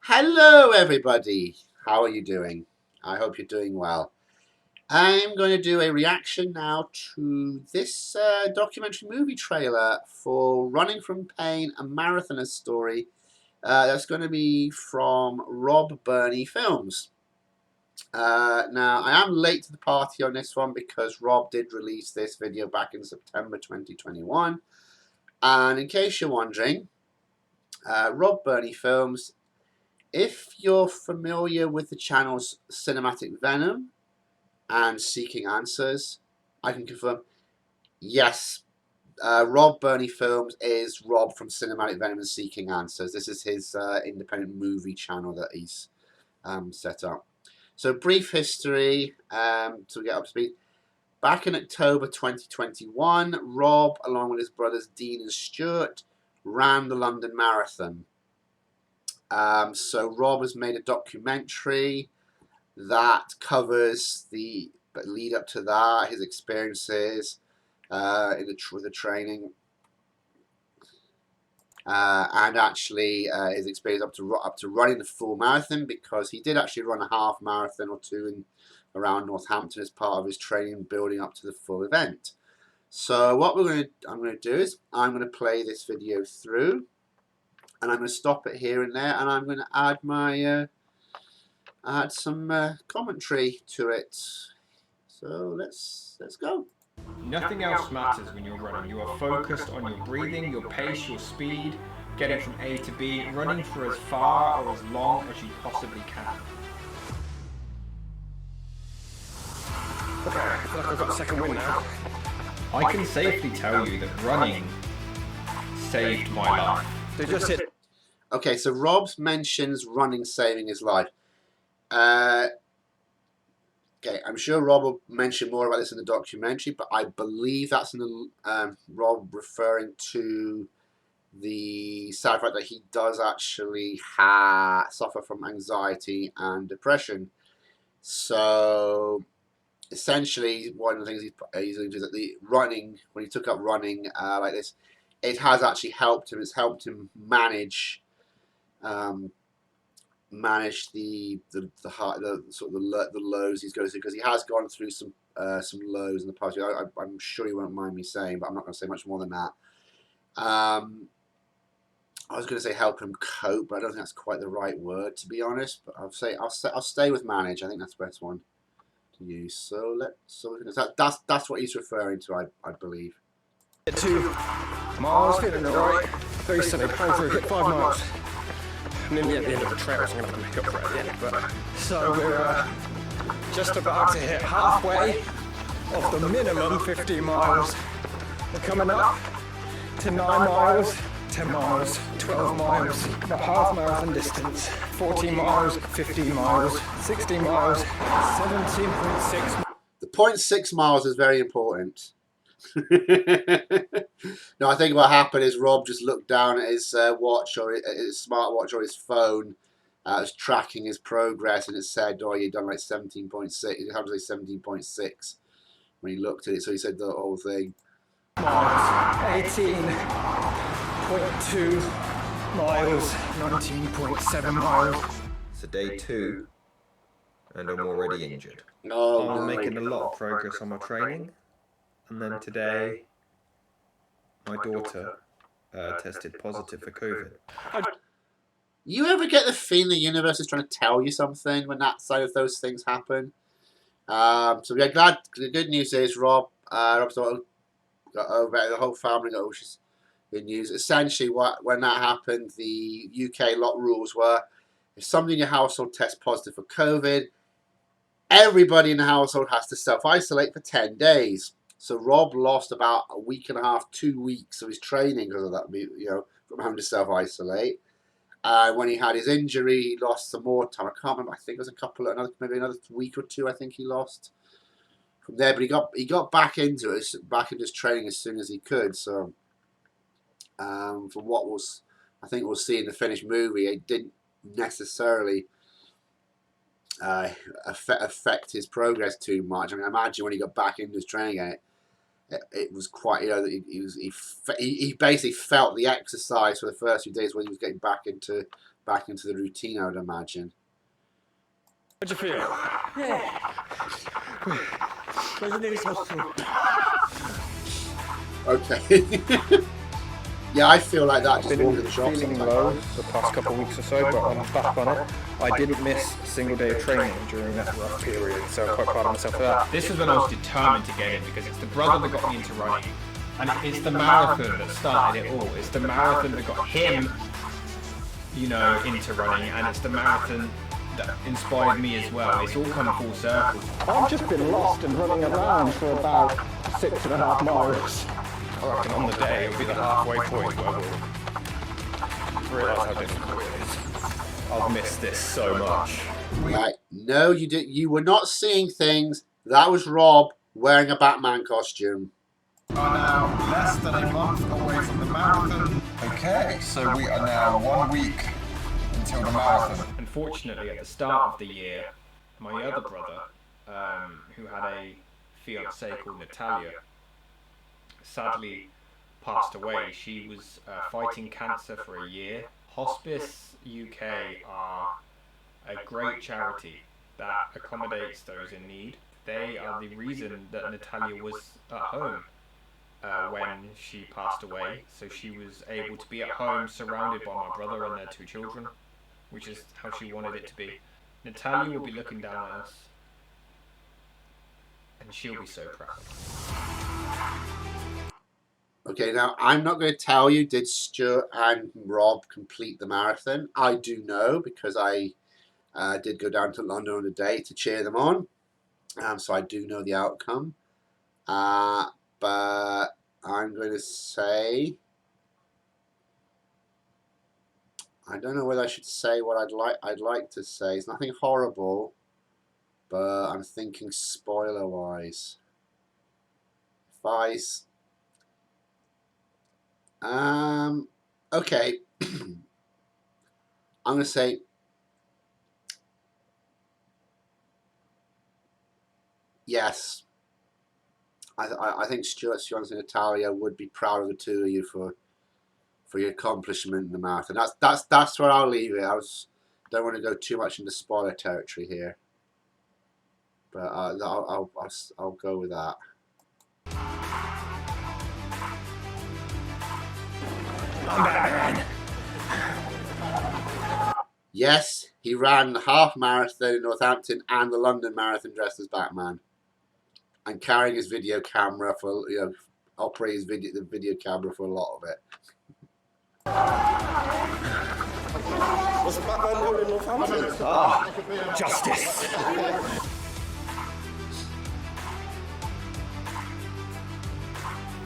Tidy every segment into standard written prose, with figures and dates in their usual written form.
Hello everybody, how are you doing? I hope you're doing well. I'm going to do a reaction now to this documentary movie trailer for Running from Pain, a marathoner's story. That's going to be from Rob Berni Films. Now, I am late to the party on this one because Rob did release this video back in September 2021. And in case you're wondering, Rob Berni Films, if you're familiar with the channels Cinematic Venom and Seeking Answers, I can confirm, yes, Rob Berni Films is Rob from Cinematic Venom and Seeking Answers. This is his independent movie channel that he's set up. So brief history to get up to speed. Back in October 2021, Rob, along with his brothers Dean and Stuart, ran the London Marathon. So Rob has made a documentary that covers the lead up to that, his experiences with the training, and actually his experience up to running the full marathon, because he did actually run a half marathon or two around Northampton as part of his training building up to the full event. So what I'm going to do is I'm going to play this video through, and I'm going to stop it here and there, and I'm going to add my add some commentary to it. So let's go. Nothing else matters when you're running. You are focused on your breathing, your pace, your speed, getting from A to B, running for as far or as long as you possibly can. Okay, I feel like I've got a second win now. I can safely tell you that running saved my life. They just hit. Okay, so Rob mentions running saving his life. Okay, I'm sure Rob will mention more about this in the documentary, but I believe that's in Rob referring to the sad fact that he does actually suffer from anxiety and depression. So essentially, one of the things he's going to do is that the running, when he took up running like this, it has actually helped him. It's helped him manage the sort of the lows he's going through, because he has gone through some lows in the past. I'm sure he won't mind me saying, but I'm not going to say much more than that. I was going to say help him cope, but I don't think that's quite the right word, to be honest. But I'll stay with manage. I think that's the best one to use. So that's what he's referring to, I believe. 2 miles, feeling alright. Very silly, going through, hit 5 miles. Nearly at the end of the trail, so I'm going to make up for it at the end. But, so we're just about to hit halfway of the minimum 15 miles. We're coming up to 9 miles, 10 miles, 12 miles, the half marathon distance, 14 miles, 15 miles, 16 miles, 17.6. The 0.6 miles is very important. No, I think what happened is Rob just looked down at his watch, or his smartwatch, or his phone. It was tracking his progress, and it said, "Oh, you've done like 17.6." It had to say 17.6 when he looked at it, so he said the whole thing. 18.2 miles, 19.7 miles. So day 2, and I'm already injured. Oh, I'm making a lot of progress on my training, and then today my daughter tested positive for COVID. You ever get the feeling the universe is trying to tell you something when that side of those things happen? So we're glad. The good news is Rob's got over it. The whole family got, which is good news. Essentially, when that happened, the UK lot rules were: if somebody in your household tests positive for COVID, everybody in the household has to self-isolate for 10 days. So Rob lost about a week and a half, 2 weeks of his training because of that, from having to self-isolate. When he had his injury, he lost some more time. I can't remember. I think it was maybe another week or 2. I think he lost from there, but he got back into his training as soon as he could. So, from what I think we'll see in the finished movie, it didn't necessarily affect his progress too much. I mean, imagine when he got back into his training, it was quite, you know, he basically felt the exercise for the first few days when he was getting back into the routine, I would imagine. How'd you feel? Yeah. Where's the nearest hospital? Okay. Yeah, I feel like that. I've Just been walking the shop feeling sometimes. low the past couple of weeks or so, but when I'm back on it, I didn't miss a single day of training during that rough period, so I'm quite proud of myself for that. This was when I was determined to get in, because it's the brother that got me into running, and it's the marathon that started it all. It's the marathon that got him, you know, into running, and it's the marathon that inspired me as well. It's all come full circle. I've just been lost and running around for about 6.5 miles. I reckon on the day it'll be the halfway point where we'll realise how difficult it is. I've missed this so much. Right? No, you did. You were not seeing things. That was Rob wearing a Batman costume. Are now less than a month away from the marathon. Okay, so we are now 1 week until the marathon. Unfortunately, at the start of the year, my other brother, who had a fiancée called Natalia, sadly passed away. She was fighting cancer for a year. Hospice UK are a great charity that accommodates those in need. They are the reason that Natalia was at home when she passed away. So she was able to be at home surrounded by my brother and their 2 children, which is how she wanted it to be. Natalia will be looking down at us, and she'll be so proud. Okay, now I'm not going to tell you did Stuart and Rob complete the marathon. I do know because I did go down to London on a day to cheer them on, so I do know the outcome. But I'm going to say, I don't know whether I should say what I'd like to say. It's nothing horrible, but I'm thinking spoiler wise. Okay. I'm going to say yes. I think Stuart Johnson and Natalia would be proud of the 2 of you for your accomplishment in the marathon. That's where I'll leave it. Don't want to go too much into spoiler territory here, but I'll go with that. I'm Batman. Yes, he ran the half marathon in Northampton and the London Marathon dressed as Batman, and carrying his video camera for, you know, operating the video camera for a lot of it. What's Batman doing in Northampton? Ah, justice.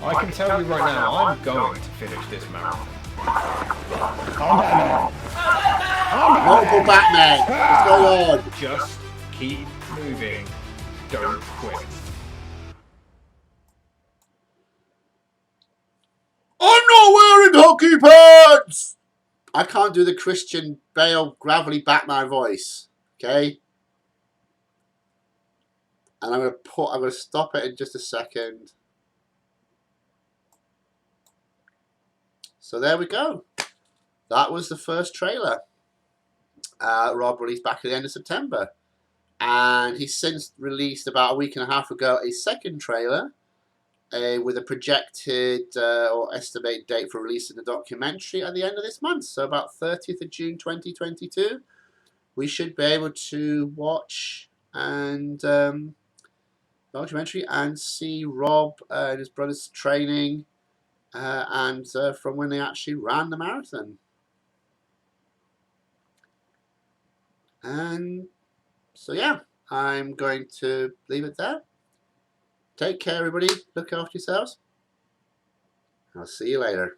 I can tell you right now, I'm going to finish this marathon. I'm Batman. Multiple Batman. What's going on? Just keep moving. Don't quit. I'm not wearing hockey pants. I can't do the Christian Bale gravelly Batman voice. Okay. And I'm gonna stop it in just a second. So there we go. That was the first trailer. Rob released back at the end of September. And he's since released about a week and a half ago a second trailer with a projected or estimated date for releasing the documentary at the end of this month. So about 30th of June 2022. We should be able to watch and documentary and see Rob and his brother's training and from when they actually ran the marathon. And so yeah, I'm going to leave it there. Take care, everybody. Look after yourselves. I'll see you later.